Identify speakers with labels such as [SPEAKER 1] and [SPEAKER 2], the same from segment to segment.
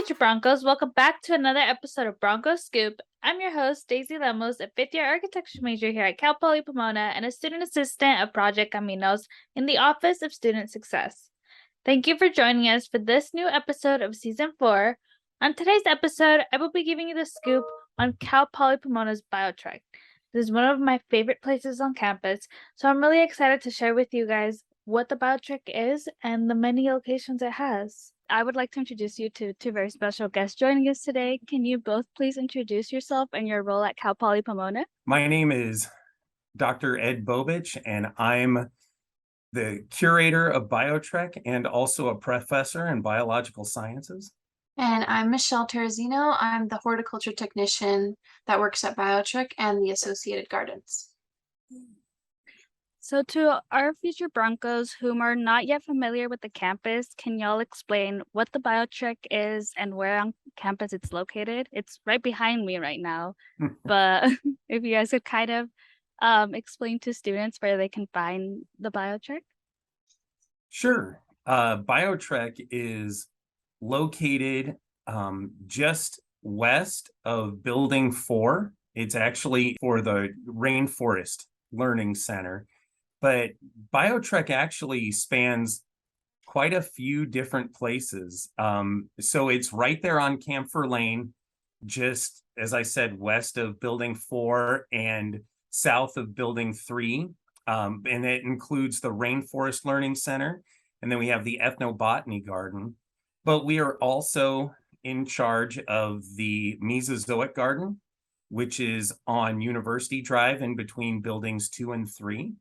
[SPEAKER 1] future Broncos. Welcome back to another episode of Broncos Scoop. I'm your host, Daisy Lemos, a fifth-year architecture major here at Cal Poly Pomona and a student assistant of Project Caimans in the Office of Student Success. Thank you for joining us for this new episode of Season 4. On today's episode, I will be giving you the scoop on Cal Poly Pomona's BioTrek. This is one of my favorite places on campus, so I'm really excited to share with you guys what the BioTrek is and the many locations it has. I would like to introduce you to two very special guests joining us today. Can you both please introduce yourself and your role at Cal Poly Pomona?
[SPEAKER 2] My name is Dr. Ed Bobich, and I'm the curator of BioTrek and also a professor in biological sciences.
[SPEAKER 3] And I'm Michelle Terrazino. I'm the horticulture technician that works at BioTrek and the associated gardens.
[SPEAKER 1] So to our future Broncos whom are not yet familiar with the campus, can y'all explain what the BioTrek is and where on campus it's located? It's right behind me right now, but if you guys could kind of explain to students where they can find the BioTrek.
[SPEAKER 2] Sure. BioTrek is located just west of Building 4. It's actually for the Rainforest Learning Center. But BioTrek actually spans quite a few different places. So it's right there on Camphor Lane, just as I said, west of Building 4 and south of Building 3. And it includes the Rainforest Learning Center. And then we have the Ethnobotany Garden. But we are also in charge of the Mesozoic Garden, which is on University Drive in between Buildings 2 and 3.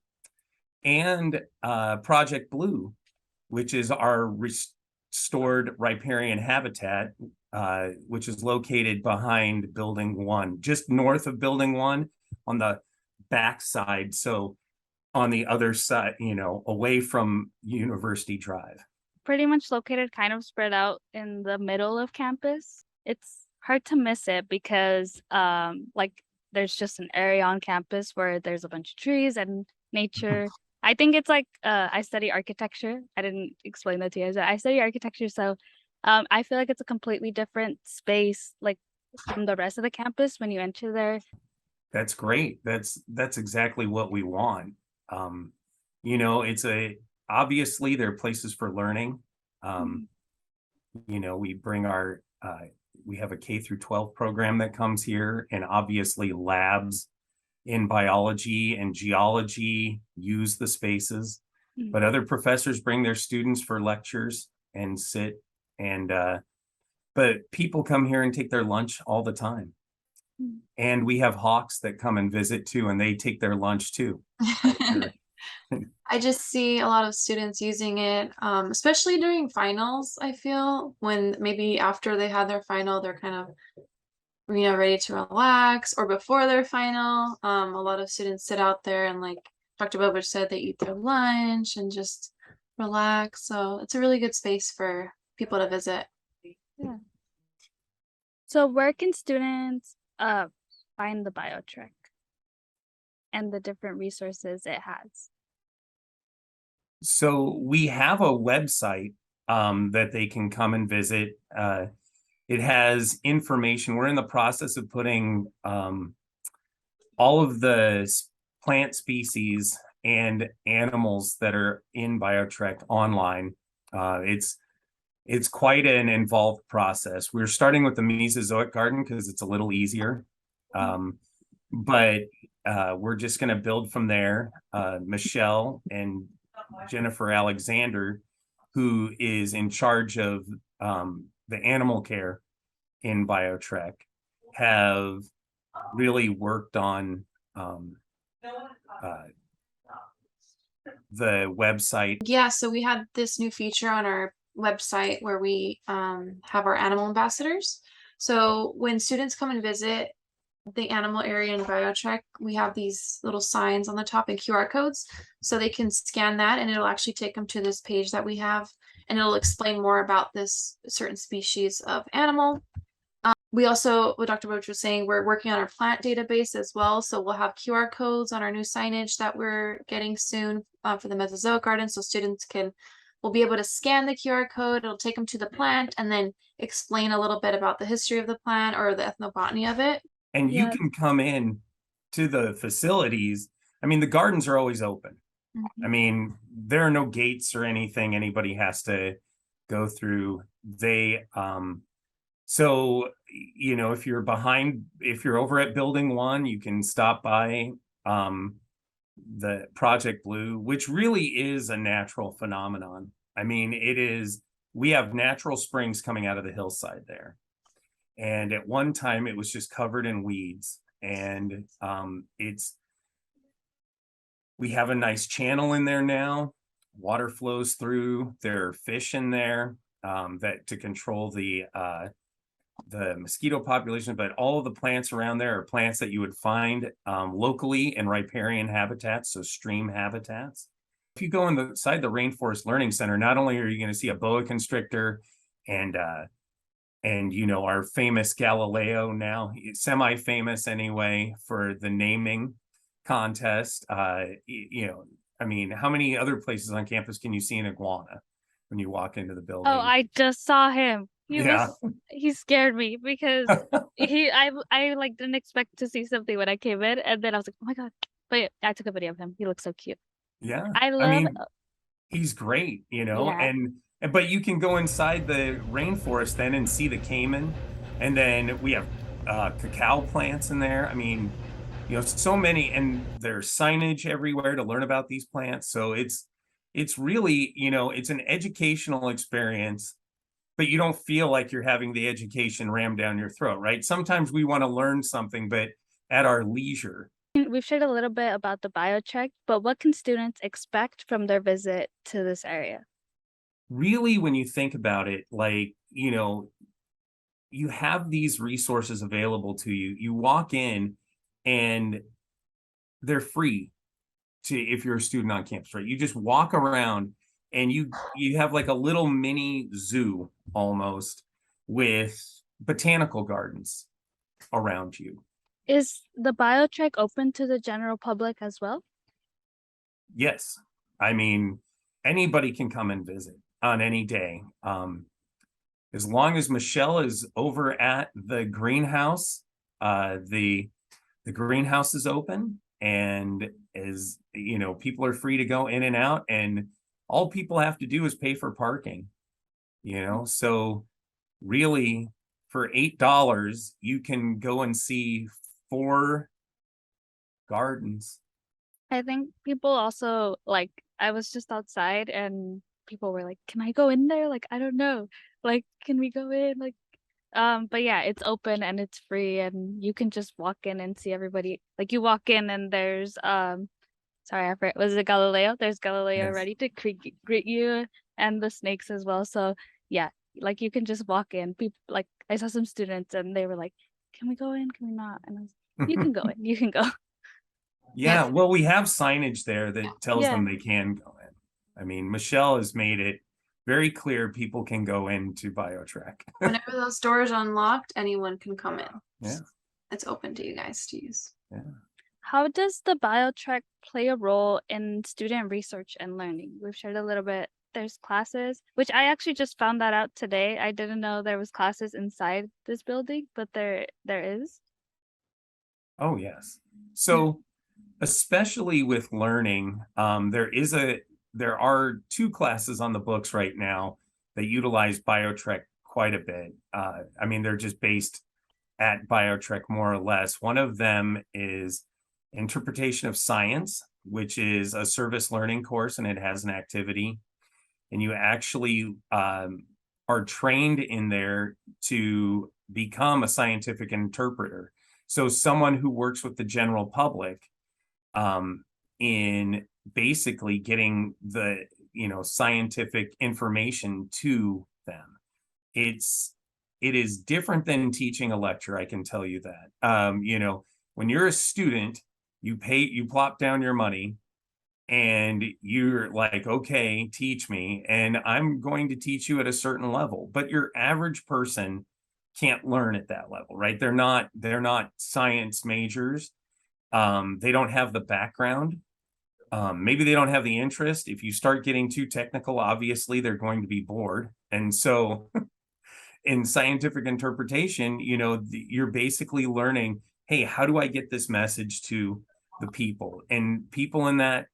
[SPEAKER 2] And Project Blue, which is our restored riparian habitat, which is located behind Building 1, just north of Building 1 on the back side. So on the other side, away from University Drive.
[SPEAKER 1] Pretty much located kind of spread out in the middle of campus. It's hard to miss it because there's just an area on campus where there's a bunch of trees and nature. I think it's like I study architecture. I didn't explain that to you guys. I study architecture, so I feel like it's a completely different space, like from the rest of the campus when you enter there.
[SPEAKER 2] That's great. That's exactly what we want. It's obviously there are places for learning. We bring we have a K through 12 program that comes here, and obviously labs in biology and geology use the spaces, but other professors bring their students for lectures and sit, and but people come here and take their lunch all the time. And we have hawks that come and visit too, and they take their lunch too.
[SPEAKER 3] I just see a lot of students using it, especially during finals. I feel when maybe after they had their final, they're kind of ready to relax, or before their final. A lot of students sit out there and, like Dr. Bobich said, they eat their lunch and just relax. So it's a really good space for people to visit.
[SPEAKER 1] Yeah. So where can students find the BioTrek and the different resources it has?
[SPEAKER 2] So we have a website that they can come and visit. It has information. We're in the process of putting all of the plant species and animals that are in BioTrek online. It's quite an involved process. We're starting with the Mesozoic Garden because it's a little easier, but we're just going to build from there. Michelle and Jennifer Alexander, who is in charge of the animal care in BioTrek, have really worked on the website.
[SPEAKER 3] Yeah, so we had this new feature on our website where we have our animal ambassadors. So when students come and visit the animal area in BioTrek, we have these little signs on the top and QR codes, so they can scan that and it'll actually take them to this page that we have, and it'll explain more about this certain species of animal. We also, what Dr. Bobich was saying, we're working on our plant database as well, so we'll have QR codes on our new signage that we're getting soon for the Mesozoic Garden, so students will will be able to scan the QR code. It'll take them to the plant and then explain a little bit about the history of the plant or the ethnobotany of it.
[SPEAKER 2] And you
[SPEAKER 1] Yes.
[SPEAKER 2] can come in to the facilities. I mean, the gardens are always open. I mean, there are no gates or anything anybody has to go through. So, you know, if you're over at building 1, you can stop by the Project Blue, which really is a natural phenomenon. I mean, we have natural springs coming out of the hillside there. And at one time it was just covered in weeds. And we have a nice channel in there now. Water flows through. There are fish in there that to control the mosquito population, but all of the plants around there are plants that you would find locally in riparian habitats, so stream habitats. If you go inside the Rainforest Learning Center, not only are you going to see a boa constrictor and you know, our famous Galileo, now semi-famous anyway for the naming contest. You know, I mean, how many other places on campus can you see an iguana when you walk into the building?
[SPEAKER 1] Oh, I just saw him.
[SPEAKER 2] Yeah.
[SPEAKER 1] He scared me because I like didn't expect to see something when I came in, and then I was like, oh my God. But I took a video of him. He looks so cute.
[SPEAKER 2] Yeah.
[SPEAKER 1] I
[SPEAKER 2] I
[SPEAKER 1] love
[SPEAKER 2] mean, he's great, you know,
[SPEAKER 1] Yeah.
[SPEAKER 2] but you can go inside the rainforest then and see the caiman, and then we have cacao plants in there. I mean, you know, so many, and there's signage everywhere to learn about these plants. So it's really, you know, it's an educational experience, but you don't feel like you're having the education rammed down your throat, right? Sometimes we want to learn something, but at our leisure.
[SPEAKER 1] We've shared a little bit about the BioTrek, but what can students expect from their visit to this area?
[SPEAKER 2] Really, when you think about it, like, you know, you have these resources available to you. You walk in and they're free if you're a student on campus, right? You just walk around and you have like a little mini zoo almost with botanical gardens around you.
[SPEAKER 1] Is the BioTrek open to the general public as well?
[SPEAKER 2] Yes. I mean, anybody can come and visit on any day. As long as Michelle is over at the greenhouse, the greenhouse is open, and as you know, people are free to go in and out, and all people have to do is pay for parking, you know. So really, for $8 you can go and see 4 gardens.
[SPEAKER 1] I think people also like, I was just outside and people were like, can I go in there? Like, I don't know. Like, can we go in? Like, but yeah, it's open and it's free and you can just walk in and see everybody. Like you walk in and there's sorry, I forgot, was it Galileo? There's Galileo
[SPEAKER 2] Yes.
[SPEAKER 1] ready to greet you, and the snakes as well. So yeah, like you can just walk in. People, like I saw some students and they were like, can we go in? Can we not? And I was like, you can go in, you can go.
[SPEAKER 2] Yeah, well, we have signage there that tells
[SPEAKER 1] Yeah.
[SPEAKER 2] them they can go in. I mean, Michelle has made it very clear people can go into BioTrek.
[SPEAKER 3] Whenever those doors are unlocked, anyone can come in.
[SPEAKER 2] Yeah.
[SPEAKER 3] It's open to you guys to use.
[SPEAKER 2] Yeah.
[SPEAKER 1] How does the BioTrek play a role in student research and learning? We've shared a little bit. There's classes, which I actually just found that out today. I didn't know there was classes inside this building, but there is.
[SPEAKER 2] Oh, yes. So especially with learning, there are 2 classes on the books right now that utilize BioTrek quite a bit. I mean, they're just based at BioTrek more or less. One of them is Interpretation of Science, which is a service learning course, and it has an activity. And you actually are trained in there to become a scientific interpreter. So someone who works with the general public in basically getting the, you know, scientific information to them. It is different than teaching a lecture, I can tell you that. You know, when you're a student, you plop down your money and you're like, okay, teach me, and I'm going to teach you at a certain level. But your average person can't learn at that level, right? They're not science majors. They don't have the background Maybe they don't have the interest. If you start getting too technical, obviously they're going to be bored. And so in scientific interpretation, you're basically learning, hey, how do I get this message to the people? And people in that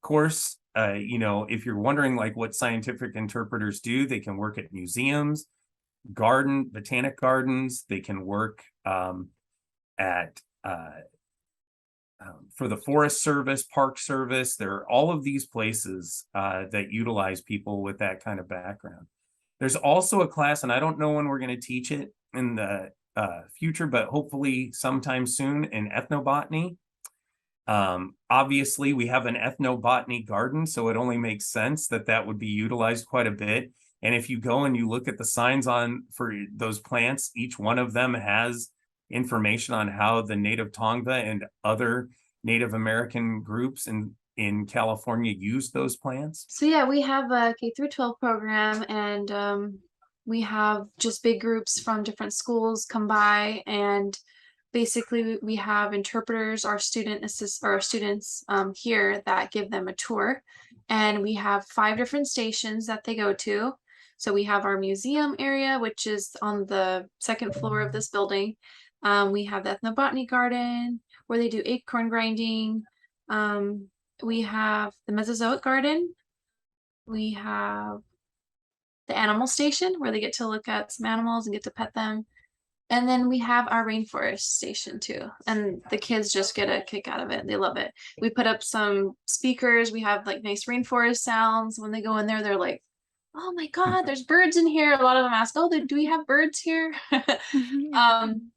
[SPEAKER 2] course, if you're wondering like what scientific interpreters do, they can work at museums, botanic gardens. They can work at for the Forest Service, Park Service. There are all of these places that utilize people with that kind of background. There's also a class, and I don't know when we're going to teach it in the future, but hopefully sometime soon, in ethnobotany. Obviously, we have an ethnobotany garden, so it only makes sense that that would be utilized quite a bit. And if you go and you look at the signs for those plants, each one of them has information on how the native Tongva and other Native American groups in California use those plants.
[SPEAKER 3] So yeah, we have a K through 12 program, and we have just big groups from different schools come by, and basically we have interpreters, our students here that give them a tour, and we have 5 different stations that they go to. So we have our museum area, which is on the 2nd floor of this building. We have the ethnobotany garden where they do acorn grinding. We have the Mesozoic Garden. We have the animal station where they get to look at some animals and get to pet them. And then we have our rainforest station too. And the kids just get a kick out of it. They love it. We put up some speakers. We have like nice rainforest sounds. When they go in there, they're like, oh my God, there's birds in here. A lot of them ask, oh, do we have birds here? But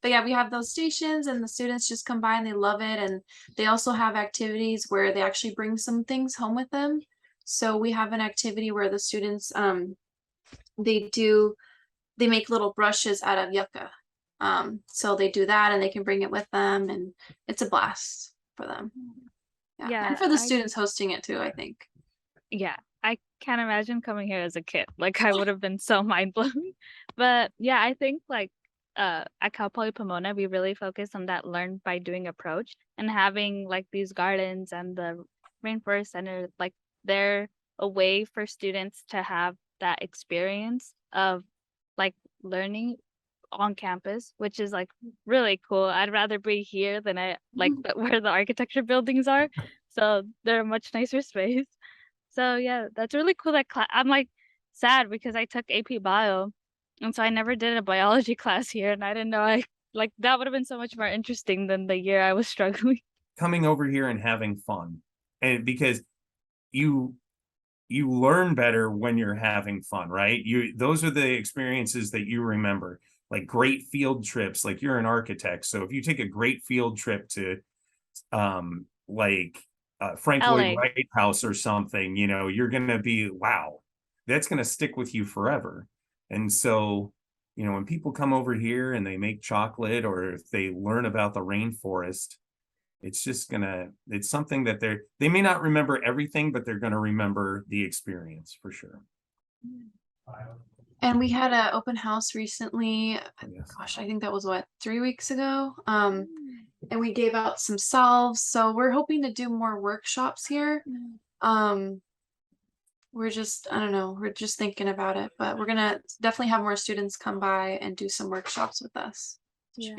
[SPEAKER 3] yeah, we have those stations, and the students just come by and they love it. And they also have activities where they actually bring some things home with them. So we have an activity where the students, they make little brushes out of yucca. So they do that and they can bring it with them, and it's a blast for them. Yeah. And for the students hosting it too, I think.
[SPEAKER 1] Yeah, I can't imagine coming here as a kid. Like, I would have been so mind blown. But yeah, I think like at Cal Poly Pomona, we really focus on that learn by doing approach, and having like these gardens and the Rainforest Center, like they're a way for students to have that experience of like learning on campus, which is like really cool. I'd rather be here than I like where the architecture buildings are. So they're a much nicer space. So yeah, that's really cool. That I'm like sad because I took AP Bio, and so I never did a biology class here, and I didn't know like that would have been so much more interesting than the year I was struggling.
[SPEAKER 2] Coming over here and having fun, and because you learn better when you're having fun, right? Those are the experiences that you remember, like great field trips. Like, you're an architect, so if you take a great field trip to Frank Lloyd
[SPEAKER 1] LA.
[SPEAKER 2] Wright House or something, you're gonna be, wow, that's gonna stick with you forever. And so, when people come over here and they make chocolate, or if they learn about the rainforest, it's something that they may not remember everything, but they're gonna remember the experience for sure.
[SPEAKER 3] And we had an open house recently.
[SPEAKER 2] Yes.
[SPEAKER 3] Gosh, I think that was 3 weeks ago. And we gave out some salves. So we're hoping to do more workshops here. We're just, I don't know, we're just thinking about it, but we're gonna definitely have more students come by and do some workshops with us.
[SPEAKER 1] Yeah.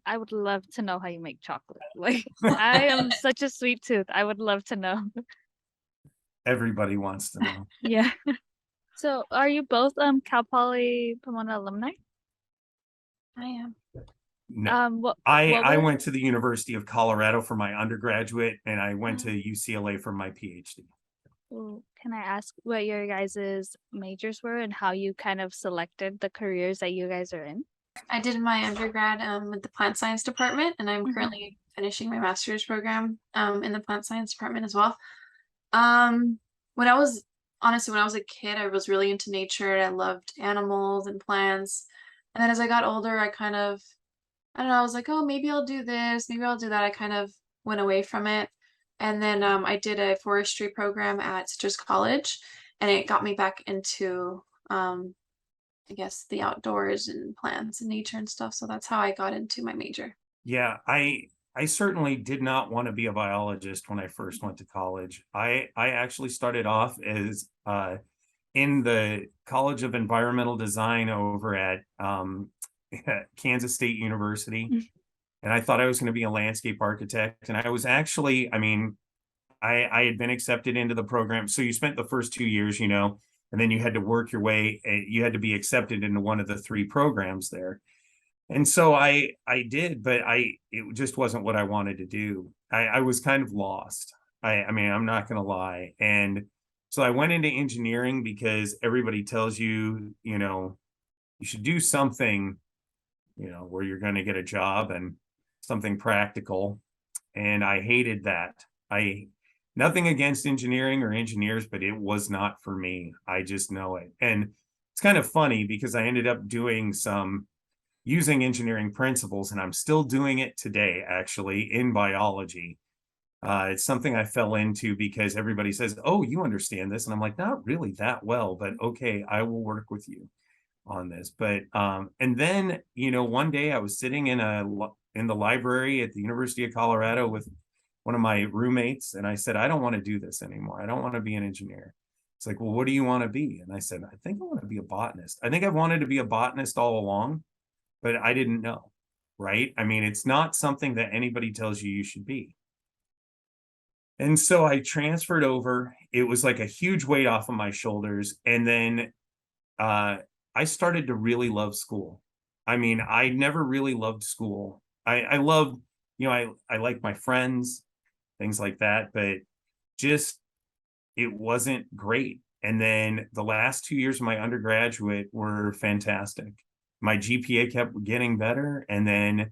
[SPEAKER 1] I would love to know how you make chocolate. Like, I am such a sweet tooth. I would love to know.
[SPEAKER 2] Everybody wants to know.
[SPEAKER 1] Yeah. So are you both Cal Poly Pomona alumni?
[SPEAKER 3] I am.
[SPEAKER 2] No. I went to the University of Colorado for my undergraduate, and I went to UCLA for my PhD.
[SPEAKER 1] Can I ask what your guys' majors were and how you kind of selected the careers that you guys are in?
[SPEAKER 3] I did my undergrad with the plant science department, and I'm currently finishing my master's program in the plant science department as well. When I was a kid, I was really into nature. I loved animals and plants. And then as I got older, I kind of, I don't know, I was like, oh, maybe I'll do this, maybe I'll do that. I kind of went away from it. And then I did a forestry program at Citrus College, and it got me back into, I guess, the outdoors and plants and nature and stuff. So that's how I got into my major.
[SPEAKER 2] Yeah, I I certainly did not want to be a biologist when I first went to college. I actually started off as in the College of Environmental Design over at Kansas State University. And I thought I was going to be a landscape architect. And I was actually, I mean, I had been accepted into the program. So you spent the first 2 years, and then you had to work your way. You had to be accepted into one of the 3 programs there. And so I did, but it just wasn't what I wanted to do. I was kind of lost. I mean, I'm not going to lie. And so I went into engineering because everybody tells you, you should do something, where you're going to get a job and something practical. And I hated that. Nothing against engineering or engineers, but it was not for me. I just know it. And it's kind of funny because I ended up using engineering principles, and I'm still doing it today, actually, in biology. It's something I fell into because everybody says, oh, you understand this. And I'm like, not really that well, but okay, I will work with you on this. But, and then, one day I was sitting in the library at the University of Colorado with one of my roommates, and I said, I don't want to do this anymore. I don't want to be an engineer. It's like, well, what do you want to be? And I said, I think I want to be a botanist. I think I've wanted to be a botanist all along, but I didn't know, right? I mean, it's not something that anybody tells you should be. And so I transferred over. It was like a huge weight off of my shoulders. And then I started to really love school. I mean, I never really loved school. I loved, I like my friends, things like that, but just it wasn't great. And then the last 2 years of my undergraduate were fantastic. My GPA kept getting better. And then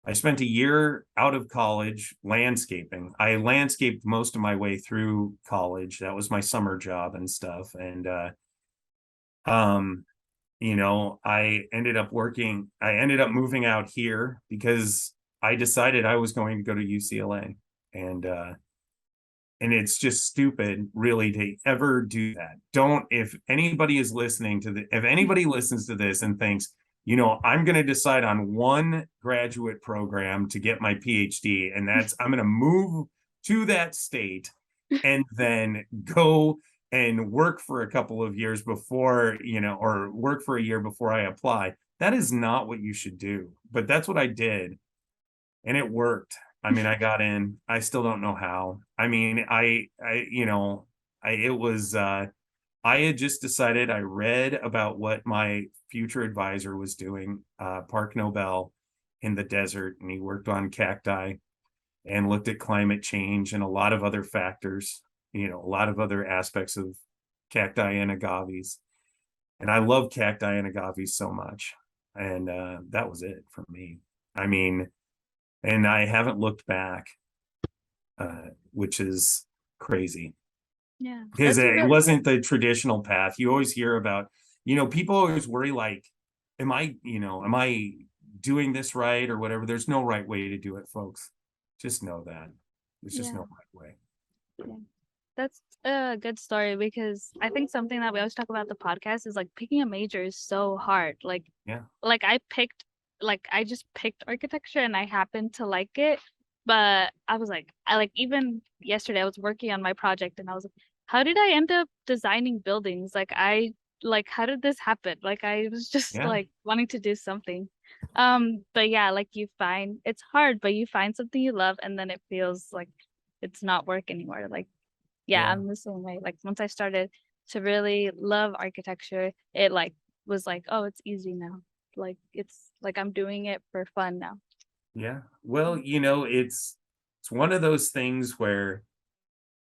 [SPEAKER 2] I spent a year out of college landscaping. I landscaped most of my way through college. That was my summer job and stuff. And I ended up moving out here because I decided I was going to go to UCLA. And it's just stupid, really, to ever do that. If anybody listens to this and thinks, I'm going to decide on one graduate program to get my PhD, and I'm going to move to that state and then go and work for a couple of years before, or work for a year before I apply. That is not what you should do. But that's what I did. And it worked. I mean, I got in. I still don't know how. I mean, I had just decided. I read about what my future advisor was doing, Park Nobel, in the desert, and he worked on cacti and looked at climate change and a lot of other factors, a lot of other aspects of cacti and agaves. And I love cacti and agaves so much. And that was it for me. I mean, and I haven't looked back, which is crazy.
[SPEAKER 1] Yeah.
[SPEAKER 2] Because it wasn't the traditional path. You always hear about, people always worry like, am I doing this right or whatever? There's no right way to do it, folks. Just know that. There's just no right way.
[SPEAKER 1] Yeah. That's a good story because I think something that we always talk about the podcast is like picking a major is so hard. Like I just picked architecture and I happened to like it. But I was like, even yesterday I was working on my project and I was like, how did I end up designing buildings? How did this happen? Like I was just like wanting to do something. But yeah, like it's hard, but you find something you love and then it feels like it's not work anymore. Like, I'm the same way. Like once I started to really love architecture, it was like, oh, it's easy now. Like it's like I'm doing it for fun now.
[SPEAKER 2] Yeah. Well, it's one of those things where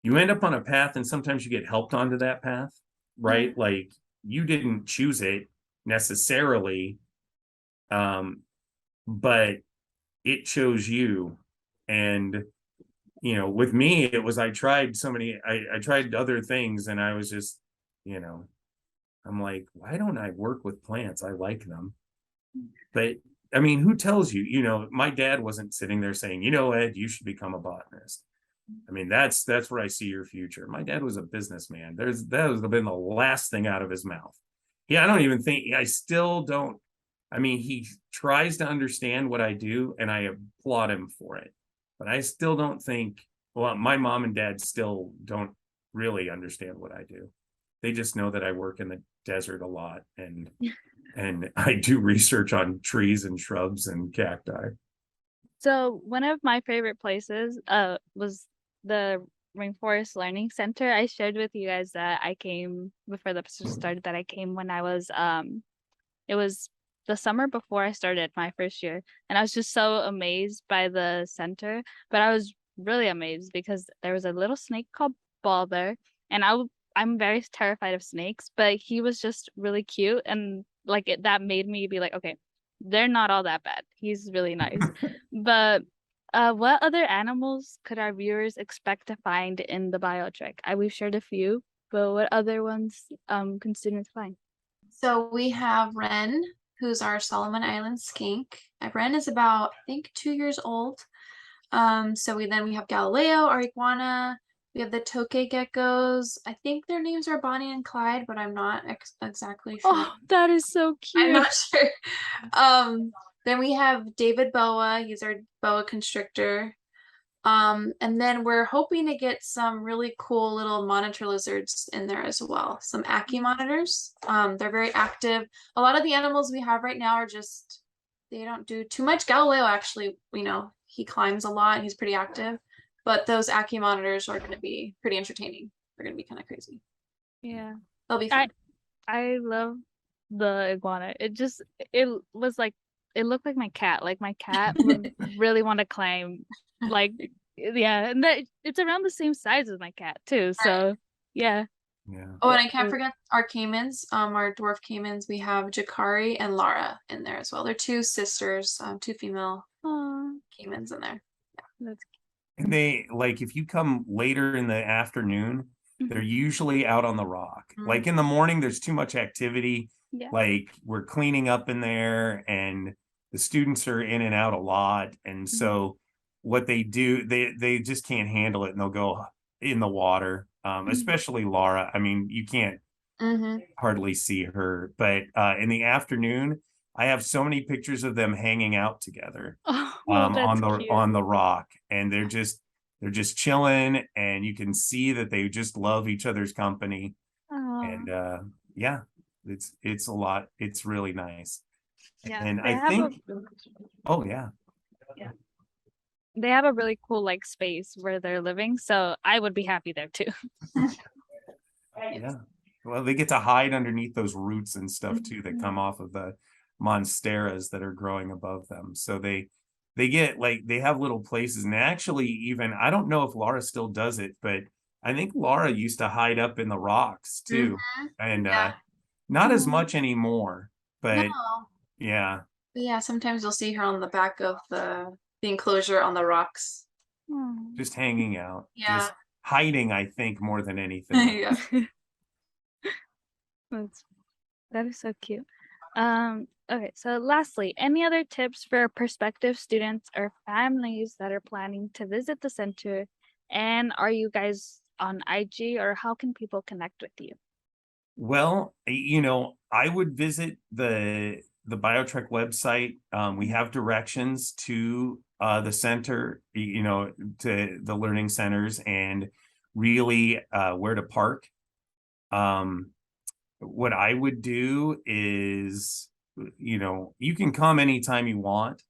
[SPEAKER 2] you end up on a path and sometimes you get helped onto that path, right? Yeah. Like you didn't choose it necessarily, but it chose you. And, with me, it was, I tried I tried other things and I was just, I'm like, why don't I work with plants? I like them. But I mean, who tells you, my dad wasn't sitting there saying, Ed, you should become a botanist. I mean, that's where I see your future. My dad was a businessman. That has been the last thing out of his mouth. Yeah, I still don't. I mean, he tries to understand what I do and I applaud him for it. but I still don't think, well, my mom and dad still don't really understand what I do. They just know that I work in the desert a lot and I do research on trees and shrubs and cacti.
[SPEAKER 1] So one of my favorite places was the Rainforest Learning Center. I shared with you guys that I came before the episode started, that I came when I was it was the summer before I started my first year, and I was just so amazed by the center. But I was really amazed because there was a little snake called Balder, and I'm very terrified of snakes, but he was just really cute, and like that made me be like, okay, they're not all that bad. He's really nice. But what other animals could our viewers expect to find in the BioTrek? We've shared a few, but what other ones can students find?
[SPEAKER 3] So we have Wren, who's our Solomon Island skink. Wren is about, I think, 2 years old. So we have Galileo, our iguana. We have the tokay geckos. I think their names are Bonnie and Clyde, but I'm not exactly sure.
[SPEAKER 1] Oh, that is so
[SPEAKER 3] I'm
[SPEAKER 1] cute.
[SPEAKER 3] not sure. Then we have David boa. He's our boa constrictor. And then we're hoping to get some really cool little monitor lizards in there as well. Some Ackie monitors. They're very active. A lot of the animals we have right now are just, they don't do too much. Galileo actually, he climbs a lot. He's pretty active. But those Ackie monitors are going to be pretty entertaining. They're going to be kind of crazy.
[SPEAKER 1] Yeah.
[SPEAKER 3] They'll be fun.
[SPEAKER 1] I love the iguana. It was like, it looked like my cat. Like my cat would really want to climb. Like, yeah, and that it's around the same size as my cat too. So yeah.
[SPEAKER 2] Yeah.
[SPEAKER 3] Oh, and I can't forget our Caimans, our dwarf Caimans. We have Jakari and Lara in there as well. They're two sisters, two female Caimans in there.
[SPEAKER 1] That's
[SPEAKER 2] And they, like, if you come later in the afternoon, they're usually out on the rock. Like in the morning, there's too much activity.
[SPEAKER 1] Yeah.
[SPEAKER 2] Like we're cleaning up in there and the students are in and out a lot. And so what they do, they just can't handle it and they'll go in the water. Especially Laura. I mean, you can't hardly see her, but in the afternoon, I have so many pictures of them hanging out together on the rock, and they're just chilling, and you can see that they just love each other's company. And yeah, it's a lot. It's really nice.
[SPEAKER 1] Yeah.
[SPEAKER 2] And I think oh yeah.
[SPEAKER 1] Yeah. They have a really cool like space where they're living, so I would be happy there too.
[SPEAKER 2] Yeah. Well, they get to hide underneath those roots and stuff too that come off of the monsteras that are growing above them. So they get like, they have little places. And actually, even I don't know if Laura still does it, but I think Laura used to hide up in the rocks too. And not as much anymore, but yeah.
[SPEAKER 3] But yeah, sometimes you'll see her on the back of the enclosure on the rocks.
[SPEAKER 2] Just hanging out.
[SPEAKER 3] Yeah.
[SPEAKER 2] Just hiding, I think, more than anything.
[SPEAKER 3] Yeah.
[SPEAKER 1] That is so cute. Okay, so lastly, any other tips for prospective students or families that are planning to visit the center? And are you guys on IG, or how can people connect with you?
[SPEAKER 2] Well, I would visit the BioTrek website. We have directions to the center, to the learning centers, and really where to park. What I would do is, you can come anytime you want.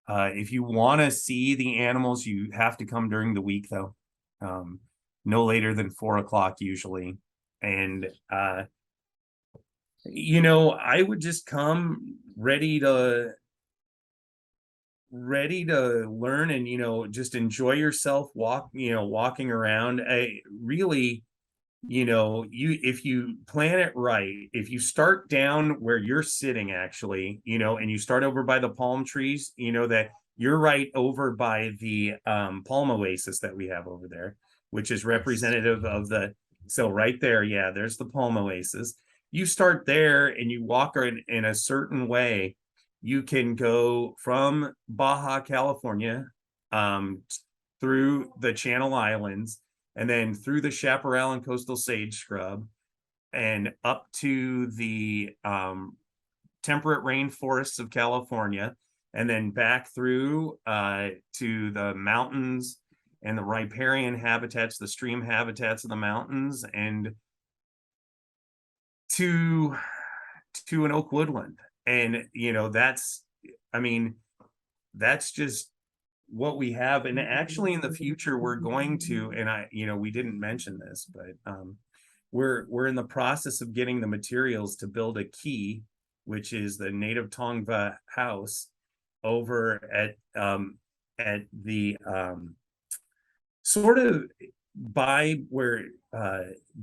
[SPEAKER 2] If you want to see the animals, you have to come during the week, though. No later than 4:00 usually. And I would just come ready to learn and just enjoy yourself, walking around. If you plan it right, if you start down where you're sitting actually, and you start over by the palm trees, that you're right over by the palm oasis that we have over there, which is representative of so right there, yeah, there's the palm oasis. You start there and you walk in a certain way. You can go from Baja California through the Channel Islands, and then through the chaparral and coastal sage scrub, and up to the temperate rainforests of California. and then back through to the mountains and the riparian habitats, the stream habitats of the mountains, and to an oak woodland. And that's just what we have. And actually in the future we're going to, and we didn't mention this, but we're in the process of getting the materials to build a key, which is the native Tongva house over at the sort of by where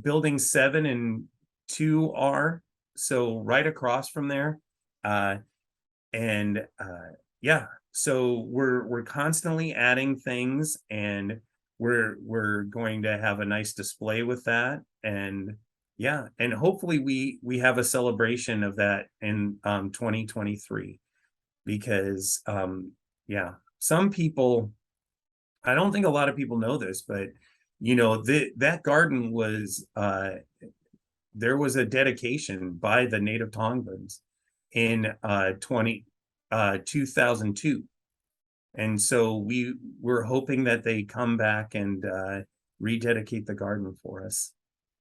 [SPEAKER 2] building 7 and 2 are, so right across from there. So we're constantly adding things, and we're going to have a nice display with that. And hopefully we have a celebration of that in 2023, because some people, I don't think a lot of people know this, but that garden was there was a dedication by the native Tongvans in 2002. And so we're hoping that they come back and rededicate the garden for us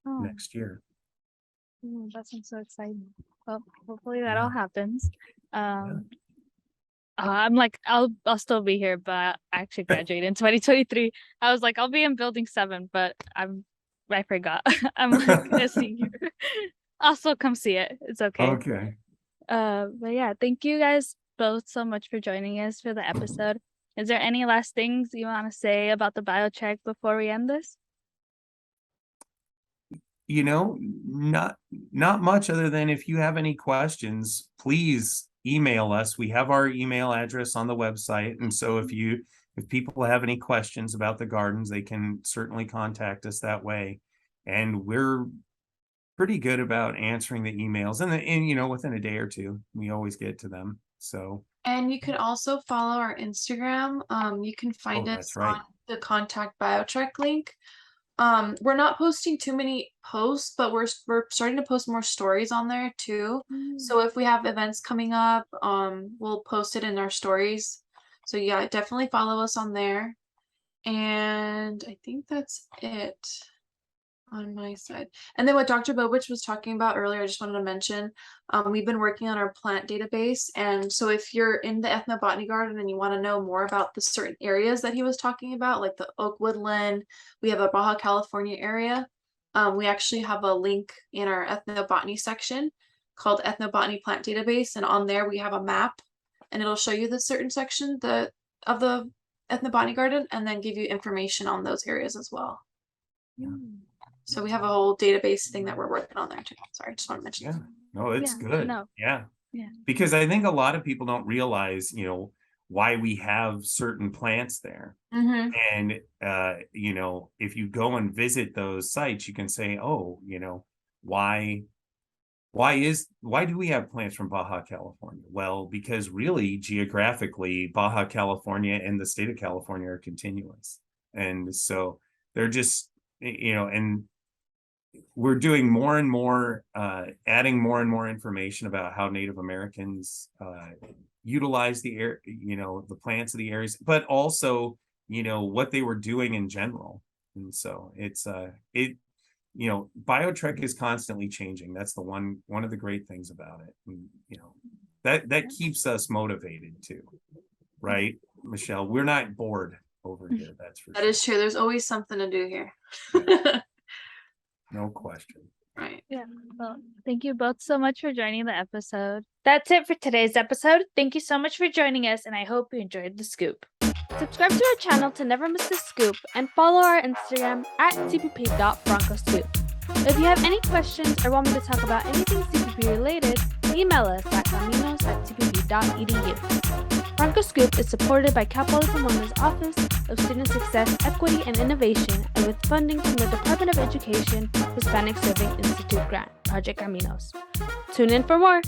[SPEAKER 2] next year.
[SPEAKER 1] That sounds so exciting. Well, hopefully that all happens. I'm like, I'll still be here, but I actually graduated in 2023. I was like, I'll be in building 7, but I forgot. I'm like a senior. I'll still come see it. It's okay.
[SPEAKER 2] Okay.
[SPEAKER 1] But yeah, thank you guys both so much for joining us for the episode. Is there any last things you want to say about the BioTrek before we end this?
[SPEAKER 2] Not much, other than if you have any questions, please email us. We have our email address on the website. And so if people have any questions about the gardens, they can certainly contact us that way. And we're pretty good about answering the emails, and within a day or two, we always get to them. So.
[SPEAKER 3] And you can also follow our Instagram. You can find us on the Contact BioTrek link. We're not posting too many posts, but we're starting to post more stories on there too. So if we have events coming up, we'll post it in our stories. So yeah, definitely follow us on there. And I think that's it on my side. And then what Dr. Bobich was talking about earlier, I just wanted to mention, we've been working on our plant database. And so if you're in the ethnobotany garden and you want to know more about the certain areas that he was talking about, like the oak woodland, we have a Baja California area. We actually have a link in our ethnobotany section called Ethnobotany Plant Database. And on there we have a map, and it'll show you the certain section of the ethnobotany garden, and then give you information on those areas as well. So we have a whole database thing that we're working on there too. Sorry, I just want to mention that.
[SPEAKER 2] No, it's good.
[SPEAKER 1] No.
[SPEAKER 2] Yeah. Because I think a lot of people don't realize, why we have certain plants there. And, if you go and visit those sites, you can say, oh, why do we have plants from Baja California? Well, because really geographically, Baja California and the state of California are continuous. And so they're just, and we're doing more and more, adding more and more information about how Native Americans utilize the air, the plants of the areas, but also, what they were doing in general. And so it's BioTrek is constantly changing. That's the one of the great things about it. And, that keeps us motivated too, right, Michelle? We're not bored over here. That's for sure.
[SPEAKER 3] That is true. There's always something to do here.
[SPEAKER 2] No question.
[SPEAKER 3] Right.
[SPEAKER 1] Yeah. Well, thank you both so much for joining the episode. That's it for today's episode. Thank you so much for joining us, and I hope you enjoyed the scoop. Subscribe to our channel to never miss the scoop, and follow our Instagram at cpp.broncoscoop. If you have any questions or want me to talk about anything CPP related, email us at caminos@cpp.edu. Bronco Scoop is supported by Cal Poly Pomona's Office of Student Success, Equity, and Innovation, and with funding from the Department of Education Hispanic Serving Institute grant, Project Caimans. Tune in for more.